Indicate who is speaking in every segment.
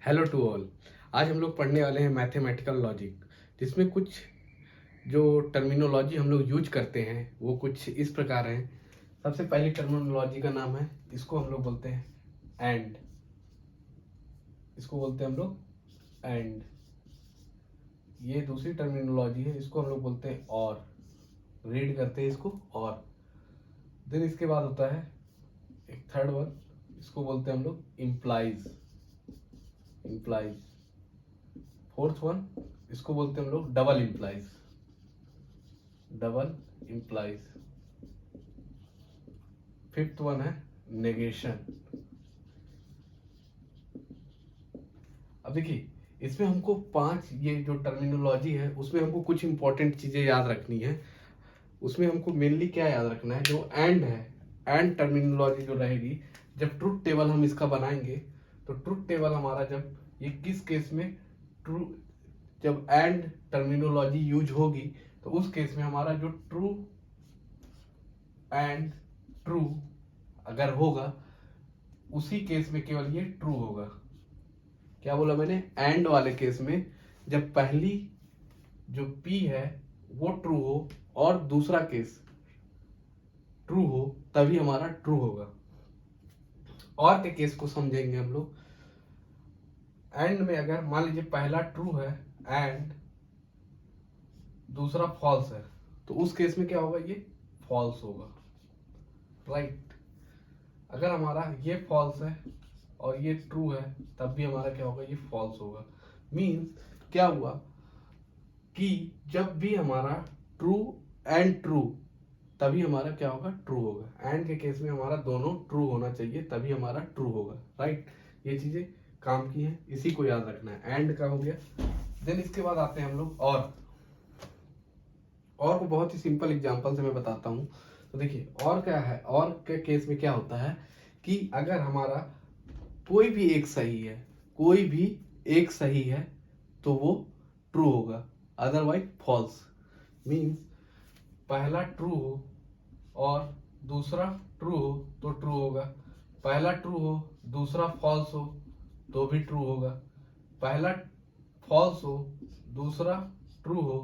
Speaker 1: Hello to all. आज हम लोग पढ़ने वाले हैं मैथमेटिकल लॉजिक, जिसमें कुछ जो टर्मिनोलॉजी हम लोग यूज करते हैं वो कुछ इस प्रकार हैं। सबसे पहली टर्मिनोलॉजी का नाम है, इसको हम लोग बोलते हैं एंड। इसको बोलते हैं हम लोग एंड। ये दूसरी टर्मिनोलॉजी है, इसको हम लोग बोलते हैं और। रीड करते हैं इसको और। देन इसके बाद होता है एक थर्ड वन, इसको बोलते हैं हम लोग इम्प्लाइज। इम्प्लाइज। फोर्थ वन, इसको बोलते हैं हम लोग double implies. Double implies. Fifth one है नेगेशन। अब देखिए, इसमें हमको पांच, ये जो टर्मिनोलॉजी है उसमें हमको कुछ इंपॉर्टेंट चीजें याद रखनी है। उसमें हमको मेनली क्या याद रखना है, जो एंड है, एंड टर्मिनोलॉजी जो रहेगी, जब ट्रुथ टेबल हम इसका बनाएंगे तो ट्रुथ टेबल हमारा जब ये किस केस में ट्रू, जब एंड टर्मिनोलॉजी यूज होगी तो उस केस में हमारा जो ट्रू एंड ट्रू अगर होगा, उसी केस में केवल ये ट्रू होगा। क्या बोला मैंने? एंड वाले केस में जब पहली जो P है वो ट्रू हो और दूसरा केस ट्रू हो, तभी हमारा ट्रू होगा। और के केस को समझेंगे हम लोग। एंड में अगर मान लीजिए पहला ट्रू है एंड दूसरा फॉल्स है, तो उस केस में क्या होगा? ये फॉल्स होगा, राइट। अगर हमारा ये फॉल्स है और ये ट्रू है, तब भी हमारा क्या होगा? ये फॉल्स होगा। मीन्स क्या हुआ कि जब भी हमारा ट्रू एंड ट्रू, तभी हमारा क्या होगा? ट्रू होगा। एंड के केस में हमारा दोनों ट्रू होना चाहिए, तभी हमारा ट्रू होगा, राइट। ये चीजें काम की हैं, इसी को याद रखना है। एंड का हो गया। देन इसके बाद आते हैं हम लोग और को बहुत ही सिंपल एग्जांपल से मैं बताता हूं। तो देखिए, और क्या है, और के केस में क्या होता है कि अगर हमारा कोई भी एक सही है, कोई भी एक सही है तो वो ट्रू होगा, अदरवाइज फॉल्स। मीन्स पहला ट्रू हो और दूसरा ट्रू हो तो ट्रू होगा। पहला ट्रू हो दूसरा फॉल्स हो तो भी ट्रू होगा। पहला फॉल्स हो दूसरा ट्रू हो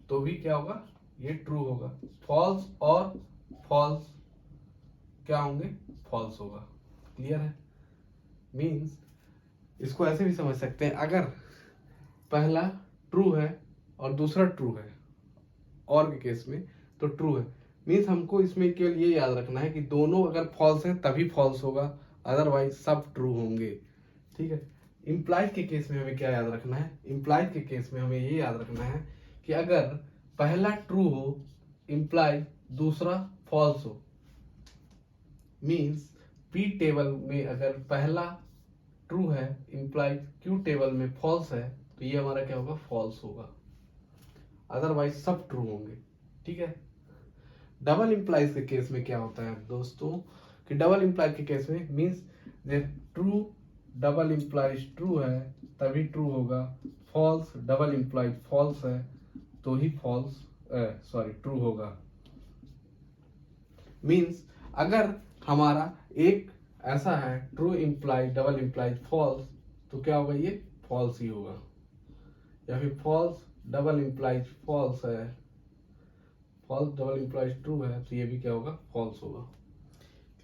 Speaker 1: तो भी क्या होगा? ये ट्रू होगा। फॉल्स और फॉल्स क्या होंगे? फॉल्स होगा। क्लियर है? मीन्स इसको ऐसे भी समझ सकते हैं, अगर पहला ट्रू है और दूसरा ट्रू है और के केस में, तो ट्रू है। मीन्स हमको इसमें केवल ये याद रखना है कि दोनों अगर फॉल्स है तभी फॉल्स होगा, अदरवाइज सब ट्रू होंगे। ठीक है। इम्प्लाइज के केस में हमें क्या याद रखना है? इम्प्लाइज के केस में हमें ये याद रखना है कि अगर पहला ट्रू हो इम्प्लाइज दूसरा फॉल्स हो, मीन्स पी टेबल में अगर पहला ट्रू है इम्प्लाइज क्यू टेबल में फॉल्स है, तो ये हमारा क्या होगा? फॉल्स होगा, अदरवाइज सब ट्रू होंगे। ठीक है। डबल इम्प्लाइज के केस में क्या होता है दोस्तों, कि डबल इम्प्लाइज के केस में means true double implies true है तभी ट्रू होगा, फॉल्स डबल इम्प्लाइज फॉल्स है तो ही फॉल्स ट्रू होगा। मीन्स अगर हमारा एक ऐसा है true implies double implies false, तो क्या होगा? ये फॉल्स ही होगा। या फिर फॉल्स डबल इम्प्लाइज फॉल्स है, फॉल्स डबल इम्प्लाइज ट्रू है, तो ये भी क्या होगा? फॉल्स होगा।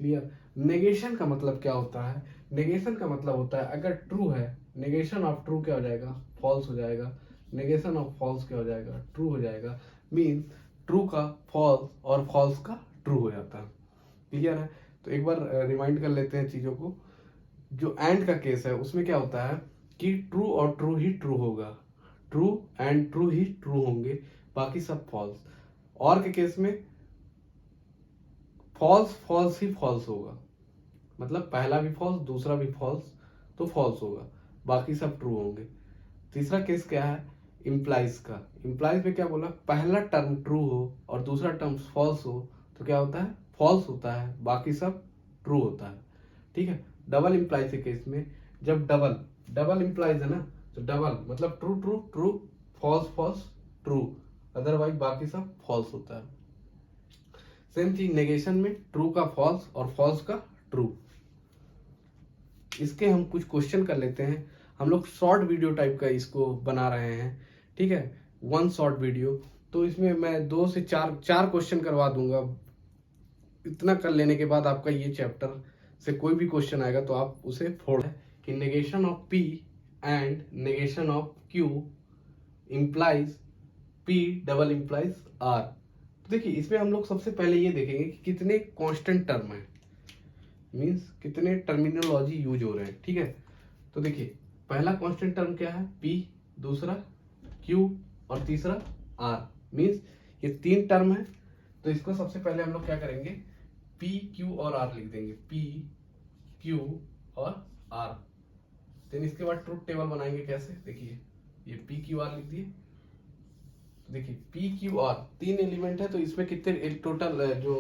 Speaker 1: क्लियर? नेगेशन का मतलब क्या होता है? नेगेशन का मतलब होता है अगर ट्रू है, नेगेशन ऑफ ट्रू क्या हो जाएगा? फॉल्स हो जाएगा। नेगेशन ऑफ फॉल्स क्या हो जाएगा? ट्रू हो जाएगा। मीन्स ट्रू का फॉल्स और फॉल्स का ट्रू हो जाता है। क्लियर है? तो एक बार रिमाइंड कर लेते हैं चीजों को। जो एंड का केस है उसमें क्या होता है कि ट्रू और ट्रू ही ट्रू होगा, true and true he true होंगे, बाकी सब फॉल्स। और के केस में फॉल्स फॉल्स ही फॉल्स होगा, मतलब पहला भी फॉल्स दूसरा भी फॉल्स, तो फॉल्स होगा, बाकी सब ट्रू होंगे। तीसरा केस क्या है? इम्प्लाइज का। इम्प्लाइज में क्या बोला? पहला टर्म ट्रू हो और दूसरा टर्म फॉल्स हो तो क्या होता है? फॉल्स होता है, बाकी सब ट्रू होता है। ठीक है। डबल इम्प्लाइज के केस में जब डबल डबल इम्प्लाइज है ना, तो डबल मतलब true true true, false false true, otherwise बाकी सब फॉल्स होता है। सेम चीज नेगेशन में, ट्रू का फॉल्स और फॉल्स का ट्रू। इसके हम कुछ क्वेश्चन कर लेते हैं। हम लोग शॉर्ट वीडियो टाइप का इसको बना रहे हैं, ठीक है, 1 शॉर्ट वीडियो। तो इसमें मैं 2 से 4 क्वेश्चन करवा दूंगा। इतना कर लेने के बाद आपका ये चैप्टर से कोई भी क्वेश्चन आएगा तो आप उसे फोड़ कि negation of P and negation of Q implies P double implies R। तो देखिए इसमें हम लोग सबसे पहले ये देखेंगे कि कितने कांस्टेंट टर्म है, मींस कितने टर्मिनोलॉजी यूज हो रहे हैं, ठीक है। तो देखिए पहला कांस्टेंट टर्म क्या है, P, दूसरा Q और तीसरा R, मींस ये 3 टर्म है। तो इसको सबसे पहले हम लोग क्या करेंगे, P, Q और R लिख देंगे, P, Q और R। देन इसके बाद ट्रूथ टेबल बनाएंगे कैसे, देखिए ये P, Q, R लिख दिए। तो देखिए P, Q, R 3 एलिमेंट है, तो इसमें कितने टोटल जो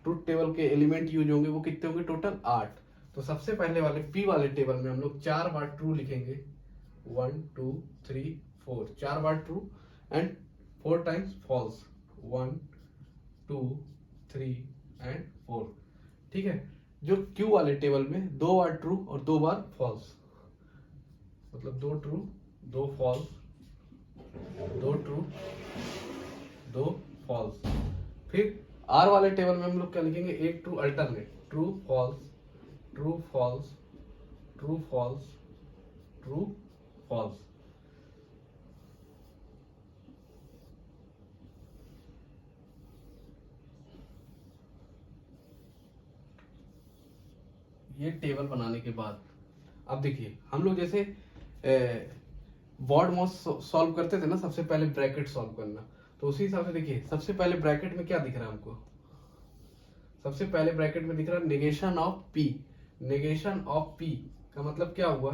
Speaker 1: ट्रूथ टेबल के एलिमेंट यूज होंगे वो कितने होंगे, टोटल 8। तो सबसे पहले वाले P वाले टेबल में हम लोग 4 बार ट्रू लिखेंगे, 1 2 3 4, 4 बार true and 4 times false, 1 2 3 and 4, ठीक है। जो Q वाले टेबल में 2 बार ट्रू और 2 बार फॉल्स, मतलब 2 ट्रू 2 फॉल्स, 2 ट्रू 2 फॉल्स। फिर R वाले टेबल में हम लोग क्या लिखेंगे, 1 true alternate, true false true false true false true false. ये टेबल बनाने के बाद अब देखिए हम लोग जैसे वर्ड मॉस सॉल्व करते थे ना, सबसे पहले ब्रैकेट सॉल्व करना। तो उसी हिसाब से देखिए सबसे पहले ब्रैकेट में क्या दिख रहा है हमको, सबसे पहले ब्रैकेट में दिख रहा है negation of P। Negation of P का मतलब क्या हुआ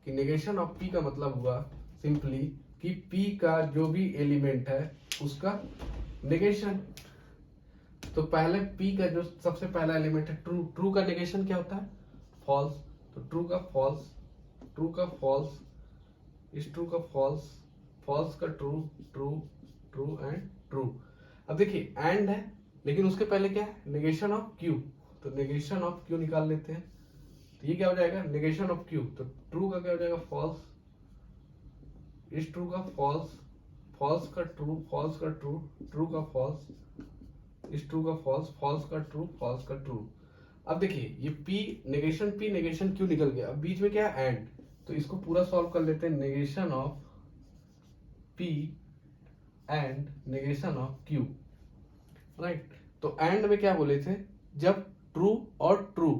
Speaker 1: कि नेगेशन ऑफ P का मतलब हुआ सिंपली कि P का जो भी एलिमेंट है उसका नेगेशन। तो पहले P का जो सबसे पहला एलिमेंट है ट्रू, ट्रू का नेगेशन क्या होता है, फॉल्स। तो ट्रू का फॉल्स, ट्रू का फॉल्स, इस ट्रू का फॉल्स, फॉल्स का true, true true and true. अब देखिए एंड है लेकिन उसके पहले क्या है, नेगेशन ऑफ Q। तो नेगेशन ऑफ Q निकाल लेते हैं, तो ये क्या हो जाएगा, नेगेशन ऑफ Q। तो ट्रू का क्या हो जाएगा, फॉल्स, इस ट्रू का फॉल्स, फॉल्स का ट्रू, फॉल्स का ट्रू, ट्रू का फॉल्स, इस ट्रू का फॉल्स, फॉल्स का ट्रू, फॉल्स का ट्रू। अब देखिए ये P नेगेशन Q निकल गया। अब बीच में क्या है, एंड। तो इसको पूरा सॉल्व कर लेते हैं, negation of P and negation of Q, right. तो एंड में क्या बोले थे, जब ट्रू और ट्रू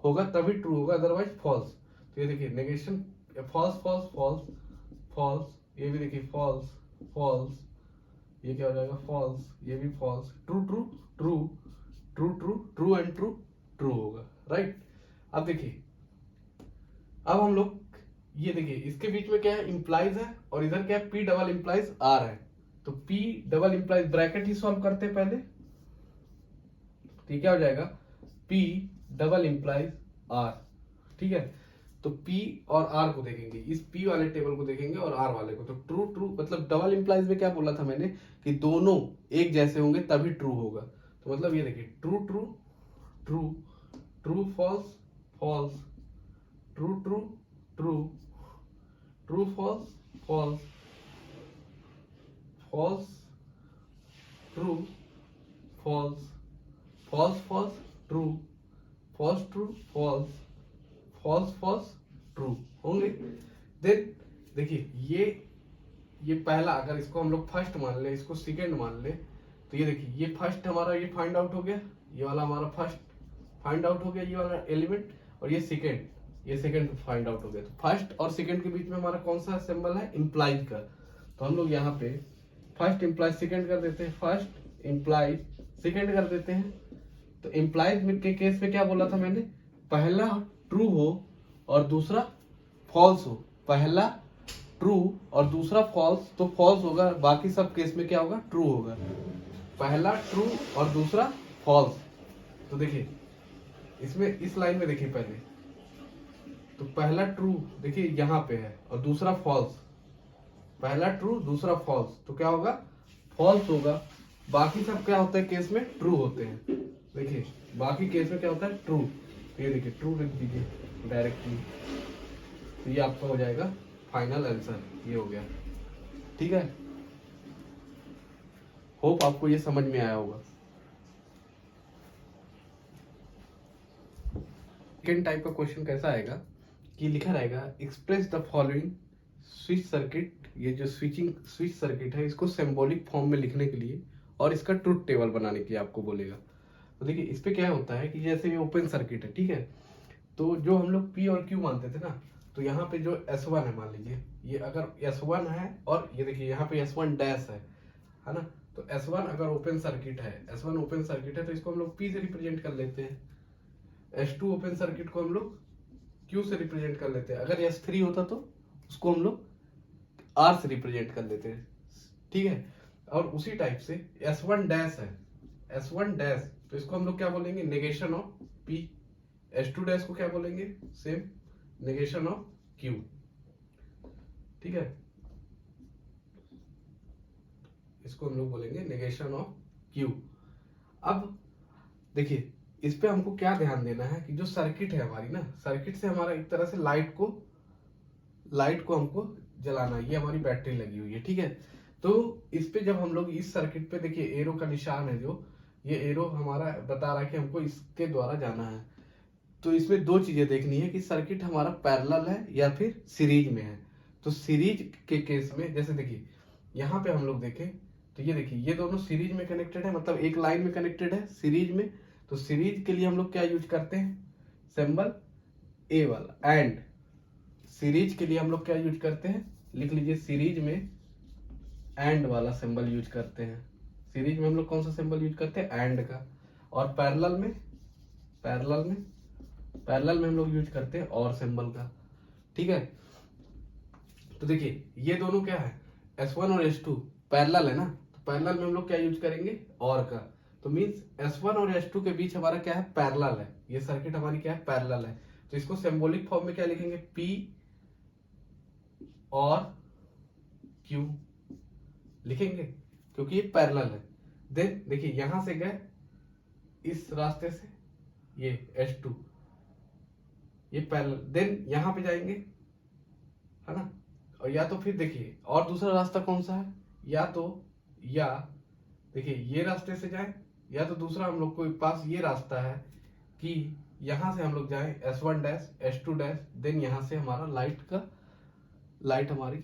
Speaker 1: होगा तभी ट्रू होगा, अदरवाइज फॉल्स। तो ये देखिए negation false false false false, ये भी देखिए फॉल्स फॉल्स, ये क्या हो जाएगा फॉल्स, ये भी false, true true true true true true and true true होगा, राइट। अब देखिए अब हम लोग ये देखिए इसके बीच में क्या है, इंप्लाइज है, और इधर क्या है, P डबल इंप्लाइज R है। तो P डबल इंप्लाइज ब्रैकेट ही सॉल्व करते हैं पहले, तो ये क्या हो जाएगा, P डबल इंप्लाइज R, ठीक है। तो P और R को देखेंगे, इस P वाले टेबल को देखेंगे और R वाले को। तो ट्रू ट्रू मतलब डबल इंप्लाइज में क्या बोला था मैंने कि दोनों एक जैसे होंगे तभी ट्रू होगा। तो मतलब ये देखिए true true true true false false, true true true true false false, false true false, false false true, false true false, false false true होंगे। देन देखिए ये पहला, अगर इसको हम लोग फर्स्ट मान ले, इसको सेकंड मान ले, तो ये देखिए ये फर्स्ट हमारा ये फाइंड आउट हो गया, ये वाला हमारा फर्स्ट फाइंड आउट हो गया, ये वाला एलिमेंट, और ये सेकंड फाइंड आउट हो गया। तो फर्स्ट और सेकंड के बीच में हमारा कौन सा सिंबल है, इंप्लाइज का। तो हम लोग यहाँ पे फर्स्ट इंप्लाइज सेकंड कर देते हैं, फर्स्ट इंप्लाइज सेकंड कर देते हैं। तो इंप्लाइज के केस में क्या बोला था मैंने, पहला ट्रू हो और दूसरा फॉल्स हो, पहला ट्रू और दूसरा फॉल्स तो फॉल्स होगा, बाकी सब केस में क्या होगा, ट्रू होगा। पहला ट्रू और दूसरा फॉल्स। तो देखिए इसमें इस लाइन में देखिए पहले, तो पहला ट्रू देखिए यहाँ पे है और दूसरा फॉल्स, पहला ट्रू दूसरा फॉल्स, तो क्या होगा, फॉल्स होगा। बाकी सब क्या होता है केस में, ट्रू होते हैं। देखिए बाकी केस में क्या होता है, ट्रू। तो ये देखिए ट्रू लिख दीजिए, डायरेक्टली। तो ये आपका हो जाएगा फाइनल आंसर, ये हो गया। ठीक है, होप आपको ये समझ में आया होगा। सेकेंड टाइप का क्वेश्चन कैसा आएगा कि लिखा रहेगा express the following switch circuit. ये जो स्विच सर्किट है इसको सिंबॉलिक फॉर्म में लिखने के लिए और इसका ट्रुथ टेबल बनाने के लिए आपको बोलेगा। तो देखिए इस पे क्या होता है कि जैसे ये ओपन सर्किट है, ठीक है, तो जो हम लोग P और Q मानते थे ना, तो यहाँ पे जो S1 है, मान लीजिए ये अगर S1 है और ये देखिए यहाँ पे S1 डैश है ना, तो S1 अगर ओपन सर्किट है, S1 ओपन सर्किट है तो इसको हम लोग P से रिप्रेजेंट कर लेते हैं। S2 ओपन सर्किट को हम लोग Q से रिप्रेजेंट कर लेते हैं। अगर S3 होता तो उसको हम लोग R से रिप्रेजेंट कर लेते हैं। ठीक है, और उसी टाइप से S1 डैश है, S1 डैश, तो इसको हम लोग क्या बोलेंगे, negation of P। S2 dash को क्या बोलेंगे, सेम नेगेशन ऑफ Q। ठीक है, इसको हम लोग बोलेंगे नेगेशन ऑफ Q। अब देखिए इस पे हमको क्या ध्यान देना है कि जो सर्किट है हमारी ना, सर्किट से हमारा एक तरह से लाइट को हमको जलाना है। ये हमारी बैटरी लगी हुई है, ठीक है, तो इस पे जब हम लोग इस सर्किट पे देखिए एरो का निशान है, जो ये एरो हमारा बता रहा है कि हमको इसके द्वारा जाना है। तो इसमें दो चीजें देखनी है कि सर्किट हमारा पैरेलल है या फिर सीरीज में है। तो सीरीज के केस में जैसे देखिए यहाँ पे हम लोग देखें तो ये देखिए ये दोनों सीरीज में कनेक्टेड है, मतलब एक लाइन में कनेक्टेड है सीरीज में। तो सीरीज के लिए हम लोग क्या यूज करते हैं, सिंबल ए वाला। एंड सीरीज के लिए हम लोग क्या यूज करते हैं, लिख लीजिए सीरीज में एंड वाला सिंबल यूज करते हैं। सीरीज में हम लोग कौन सा सिंबल यूज करते हैं, एंड का। और पैरेलल में हम लोग यूज करते हैं और सिंबल का। ठीक है, तो देखिए ये दोनों क्या है, S1 और S2 पैरेलल है ना, तो पैरेलल में हम लोग क्या यूज करेंगे, और का। तो मींस S1 और S2 के बीच हमारा क्या है, पैरेलल है। ये सर्किट हमारी क्या है, पैरेलल है। तो इसको सिंबॉलिक फॉर्म में क्या लिखेंगे, P और Q लिखेंगे क्योंकि ये पैरेलल है। देन देखिए यहां से गए इस रास्ते से ये S2, ये पैरेलल, देन यहां पे जाएंगे, है ना। और या तो फिर देखिए और दूसरा रास्ता कौन सा है, या देखिए ये रास्ते से जाए, या तो दूसरा हम लोग को पास ये रास्ता है कि यहां से हम लोग जाए S1 dash S2 dash, then यहां से हमारा लाइट हमारी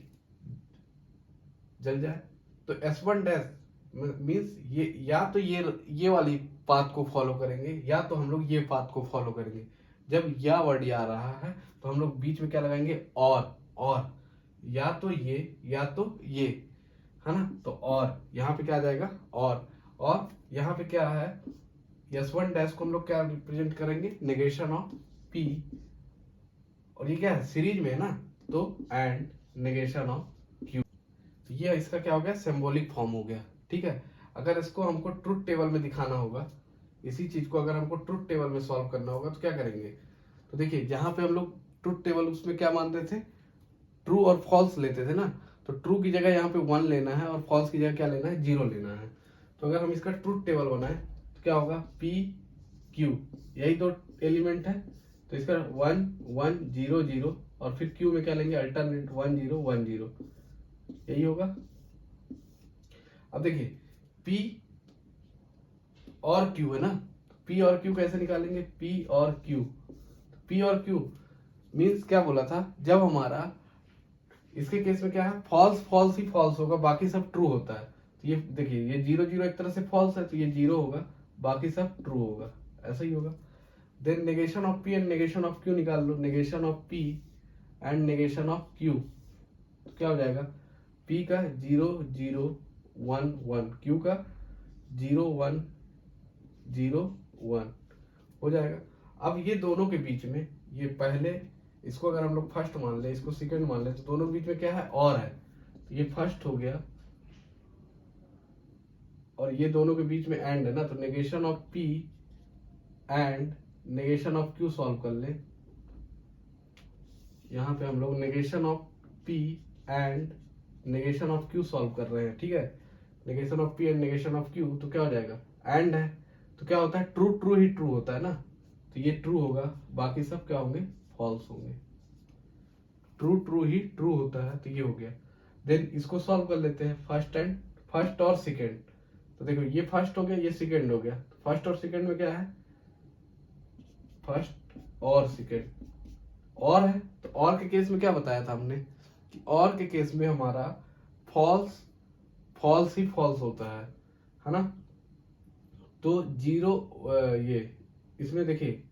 Speaker 1: जल जाए। तो S1 डैश मीन्स ये या तो ये वाली पाथ को फॉलो करेंगे, या तो हम लोग ये पाथ को फॉलो करेंगे। जब या वर्ड आ रहा है तो हम लोग बीच में क्या लगाएंगे, और या तो ये, है ना। तो और यहाँ पे क्या आ जाएगा, और यहाँ पे क्या है, S1 डैश को हम लोग क्या रिप्रेजेंट करेंगे, नेगेशन ऑफ P। और ये क्या है, सीरीज में है ना, तो एंड नेगेशन ऑफ Q। तो ये इसका क्या हो गया, सिंबॉलिक फॉर्म हो गया। ठीक है, अगर इसको हमको ट्रुथ टेबल में दिखाना होगा, इसी चीज को अगर हमको ट्रुथ टेबल में सॉल्व करना होगा तो क्या करेंगे, तो देखिए जहां पे हम लोग ट्रुथ टेबल उसमें क्या मानते थे, ट्रू और फॉल्स लेते थे ना। तो ट्रू की जगह यहाँ पे 1 लेना है और फॉल्स की जगह क्या लेना है, 0 लेना है। तो अगर हम इसका ट्रुथ टेबल बनाए तो क्या होगा, P Q, यही दो एलिमेंट है। तो इसका 1 1 0 0 और फिर Q में क्या लेंगे, अल्टरनेट 1 0 1 0, यही होगा। अब देखिए P और Q है ना, P और Q कैसे निकालेंगे, P और Q, P और Q मीन्स क्या बोला था, जब हमारा इसके केस में क्या है, फॉल्स ही फॉल्स होगा, बाकी सब ट्रू होता है। तो ये देखिए ये 0 0 एक तरह से फॉल्स है, तो ये 0 होगा, बाकी सब ट्रू होगा, ऐसा ही होगा। Then negation of P and negation of Q निकाल लो, negation of P and negation of Q, तो क्या हो जाएगा, P का 0 0 1 1, Q का 0 1 0 1 हो जाएगा। अब ये दोनों के बीच में, ये पहले इसको अगर हम लोग फर्स्ट मान ले, इसको सेकंड मान ले, तो दोनों के बीच में क्या है, और है, तो ये फर्स्ट हो गया, और ये दोनों के बीच में एंड है ना, तो negation of P and negation of Q solve कर ले। यहाँ पे हम लोग negation of P and negation of Q solve कर रहे हैं, ठीक है। Negation of P and negation of Q, तो क्या हो जाएगा, एंड है, तो क्या होता है, ट्रू ही ट्रू होता है ना, तो ये ट्रू होगा, बाकी सब क्या होंगे, फॉल्स होंगे। ट्रू ट्रू ही ट्रू होता है, तो ये हो गया। देन इसको सॉल्व कर लेते हैं, फर्स्ट और सेकेंड। तो देखो ये फर्स्ट हो गया, ये सेकेंड हो गया। फर्स्ट और सेकेंड में क्या है, फर्स्ट और सेकेंड और है। तो और के केस में क्या बताया था हमने कि और के केस में हमारा फॉल्स ही फॉल्स होता है ना। तो जीरो ये इसमें देखिए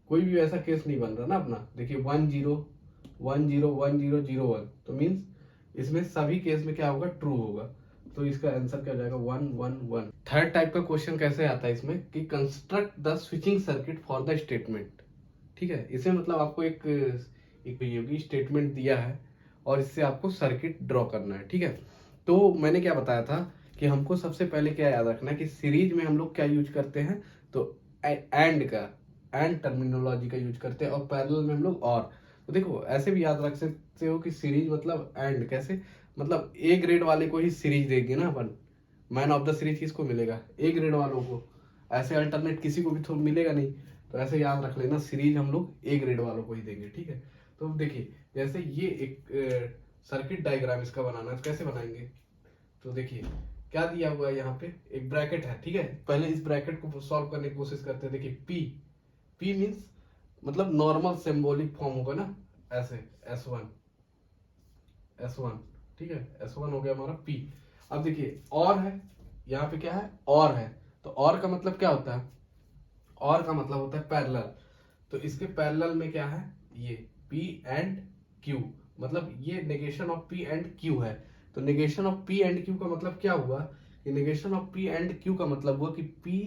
Speaker 1: कोई भी ऐसा केस नहीं बन रहा ना अपना। देखिए 1 0 1 0 1 0 0 1, तो मीन्स इसमें सभी केस में क्या होगा, ट्रू होगा। तो इसका आंसर क्या हो जाएगा, 1 1 1। थर्ड टाइप का क्वेश्चन कैसे आता है इसमें कि construct the switching circuit for the statement. ठीक है, इसे मतलब आपको एक योगी स्टेटमेंट दिया है और इससे आपको सर्किट ड्रॉ करना है। ठीक है, तो मैंने क्या बताया था कि हमको सबसे पहले क्या याद रखना है कि सीरीज में हम लोग क्या यूज करते हैं, तो एंड टर्मिनोलॉजी का यूज करते हैं, और पैरेलल में हम लोग और। तो देखो ऐसे भी याद रख सकते हो कि सीरीज मतलब एंड, कैसे मतलब ए ग्रेड वाले को ही सीरीज देंगे ना अपन। मैन ऑफ द सीरीज किसको मिलेगा, ए ग्रेड वालों को, ऐसे अल्टरनेट किसी को भी तो मिलेगा नहीं। तो ऐसे याद रख लेना, सीरीज हम लोग ए ग्रेड वालों को ही देंगे। ठीक है, तो देखिए जैसे ये एक सर्किट डायग्राम इसका बनाना है, तो कैसे बनाएंगे। तो देखिए क्या दिया हुआ है यहाँ पे, एक ब्रैकेट है। ठीक है, पहले इस ब्रैकेट को सॉल्व करने की कोशिश करते हैं। देखिए पी मीन्स मतलब नॉर्मल सिंबॉलिक फॉर्म होगा ना, ऐसे S1। ठीक है, S1 हो गया हमारा P। अब देखिए और है, यहाँ पे क्या है, और है। तो और का मतलब क्या होता है, और का मतलब होता है पैरेलल। तो इसके पैरेलल में क्या है, ये P एंड Q, मतलब ये negation of P and Q है। तो negation of P and Q का मतलब क्या हुआ कि negation of P and Q का मतलब हुआ कि P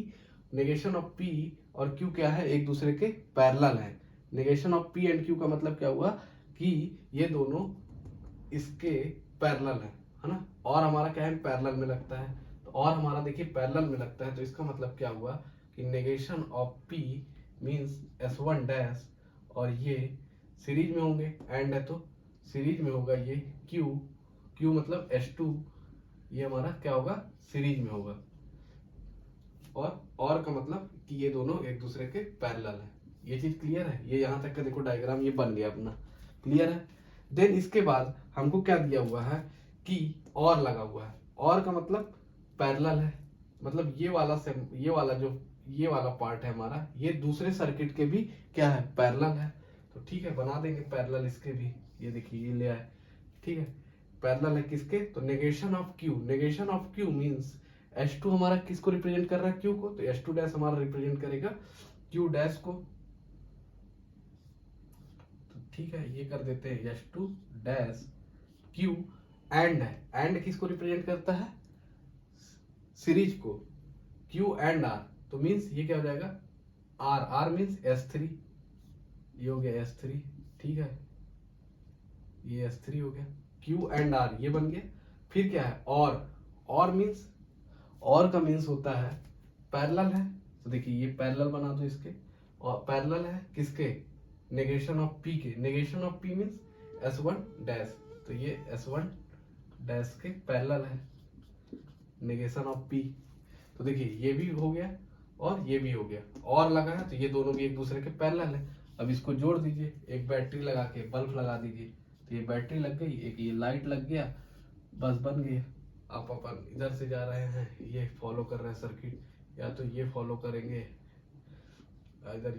Speaker 1: नेगेशन ऑफ P और Q क्या है, एक दूसरे के पैरेलल है। Negation of P and Q का मतलब क्या हुआ कि ये दोनों इसके पैरेलल है ना। और हमारा क्या है, पैरेलल में लगता है। तो और हमारा देखिए पैरेलल में लगता है, तो इसका मतलब क्या हुआ कि negation of P means S1 dash, और ये सीरीज में होंगे, एंड है तो सीरीज में होगा ये Q मतलब S2, ये हमारा क्या होगा, सीरीज में होगा। और का मतलब कि ये दोनों एक दूसरे के पैरेलल है। ये चीज क्लियर है, ये यहाँ तक का देखो डायग्राम ये बन गया अपना, क्लियर है। देन इसके बाद हमको क्या दिया हुआ है कि और लगा हुआ है। और का मतलब पैरेलल है, मतलब ये वाला पार्ट है हमारा, ये दूसरे सर्किट के भी क्या है, पैरेलल है। तो ठीक है, बना देंगे पैरेलल इसके भी। ये देखिए ये ले आए, ठीक है, पैरेलल है किसके, तो negation of Q means S2 हमारा किसको रिप्रेजेंट कर रहा है, Q को। तो S2 डैश हमारा रिप्रेजेंट करेगा Q डैश को। तो ठीक है, ये कर देते हैं S2 डैश Q एंड है, एंड किसको रिप्रेजेंट करता है, सीरीज को, Q एंड R। तो मींस ये क्या हो जाएगा, R मींस S3, ये हो गया S3। ठीक है, ये S3 हो गया, Q एंड R ये बन गया। फिर क्या है, और मींस, और का मीन्स होता है पैरेलल है। तो देखिए ये पैरेलल बना दो इसके, और पैरेलल है किसके, नेगेशन ऑफ P के। Negation of P means S1 dash, तो ये S1 डैश के पैरेलल है नेगेशन ऑफ P। तो देखिए ये भी हो गया और ये भी हो गया, और लगा है, तो ये दोनों भी एक दूसरे के पैरेलल है। अब इसको जोड़ दीजिए, एक बैटरी लगा के बल्ब लगा दीजिए, तो ये बैटरी लग गई, एक ये लाइट लग गया, बस बन गया। आप अपन इधर से जा रहे हैं, ये फॉलो कर रहे हैं सर्किट, या तो ये फॉलो करेंगे, इधर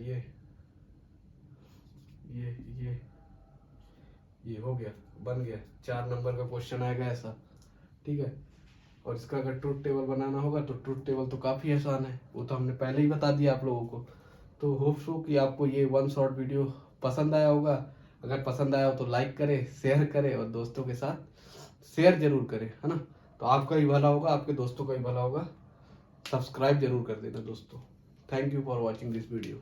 Speaker 1: ये हो गया, बन गया। 4 नंबर का क्वेश्चन आएगा ऐसा, ठीक है। और इसका अगर ट्रुथ टेबल बनाना होगा तो ट्रुथ टेबल तो काफी आसान है, वो तो हमने पहले ही बता दिया आप लोगों को। तो होप सो कि आपको ये 1 शॉर्ट वीडियो पसंद आया होगा। अगर पसंद आया हो तो लाइक करें, शेयर करें, और दोस्तों के साथ शेयर जरूर करें, है ना। तो आपका भी भला होगा, आपके दोस्तों का भी भला होगा। सब्सक्राइब जरूर कर देना दोस्तों। Thank you for watching this video.